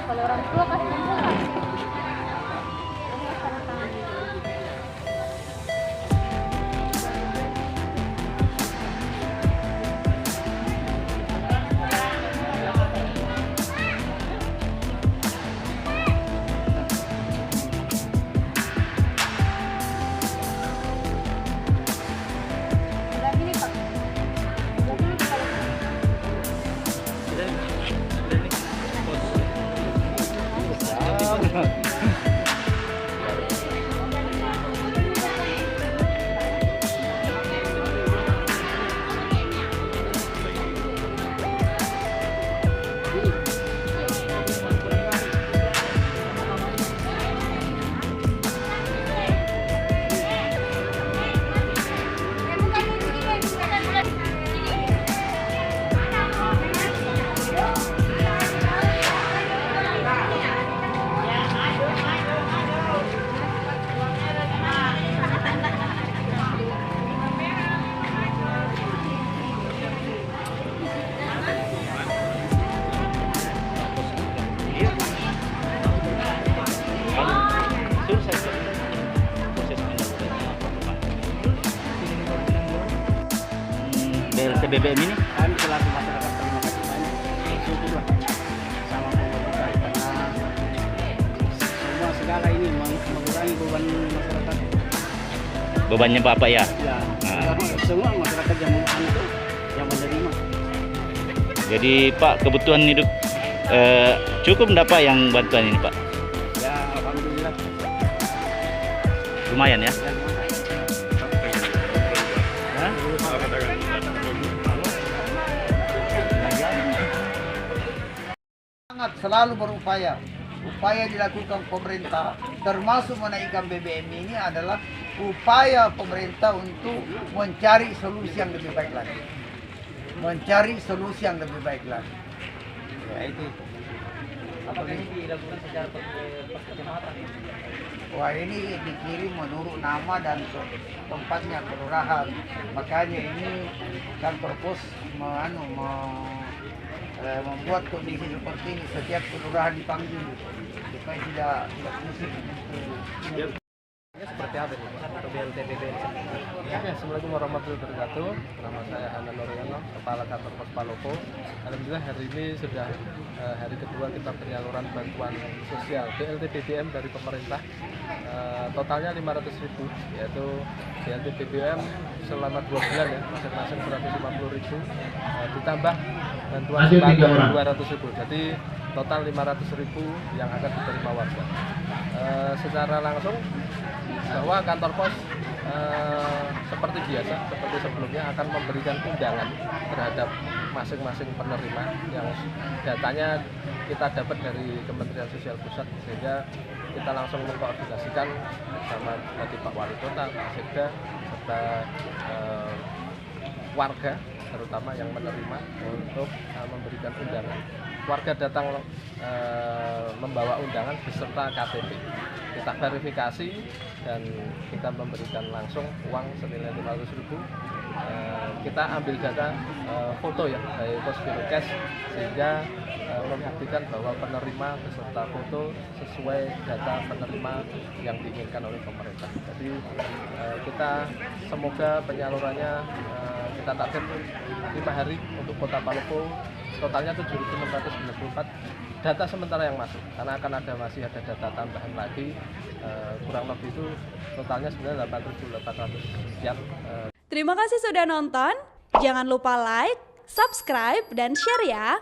Kalau orang tua kasih informasi. BLT BBM ini? Kami selaku masyarakat terima kasih banyak, syukurlah sama pemerintah karena semua segala ini mengurangi beban masyarakat. Bebannya Bapak ya? Ya, semua masyarakat yang itu yang menerima. Jadi Pak, kebutuhan hidup cukup enggak Pak yang bantuan ini Pak? Ya, alhamdulillah. Lumayan ya? Sangat selalu berupaya. Upaya dilakukan pemerintah termasuk menaikkan BBM ini adalah upaya pemerintah untuk mencari solusi yang lebih baik lagi. Mencari solusi yang lebih baik lagi. Ya itu. Apakah ini dilakukan secara perkecamatan? Wah ini dikirim menurut nama dan tempatnya kelurahan. Makanya ini kantor pos membuat kondisi seperti ini, setiap kelurahan dipanggil supaya tidak musik. Seperti apa nih untuk BLT BBM? Assalamualaikum warahmatullahi wabarakatuh. Nama saya Hanan Noryono, Kepala Kantor Pos Palopo. Alhamdulillah hari ini sudah hari kedua kita penyaluran bantuan sosial BLT BBM dari pemerintah. Totalnya 500.000, yaitu BLT BBM selama 2 bulan ya, masing-masing 150.000, ditambah bantuan sembako 200.000. Jadi total 500.000 yang akan diterima warga. Secara langsung bahwa kantor pos seperti biasa, seperti sebelumnya akan memberikan undangan terhadap masing-masing penerima yang datanya kita dapat dari Kementerian Sosial Pusat, sehingga kita langsung mengkoordinasikan bersama tadi Pak Wali Kota, Pak Sekda, serta warga terutama yang menerima untuk memberikan undangan. Warga datang membawa undangan beserta KTP. Kita verifikasi dan kita memberikan langsung uang senilai 500.000. Kita ambil data foto ya dari Pospiro Cash, sehingga membuktikan bahwa penerima beserta foto sesuai data penerima yang diinginkan oleh pemerintah. Jadi kita semoga penyalurannya kita target 5 hari untuk Kota Palopo, totalnya 7.694 data sementara yang masuk, karena akan masih ada data tambahan lagi, kurang lebih itu totalnya sebenarnya 8.800 sekian. Terima kasih sudah nonton, jangan lupa like, subscribe, dan share ya.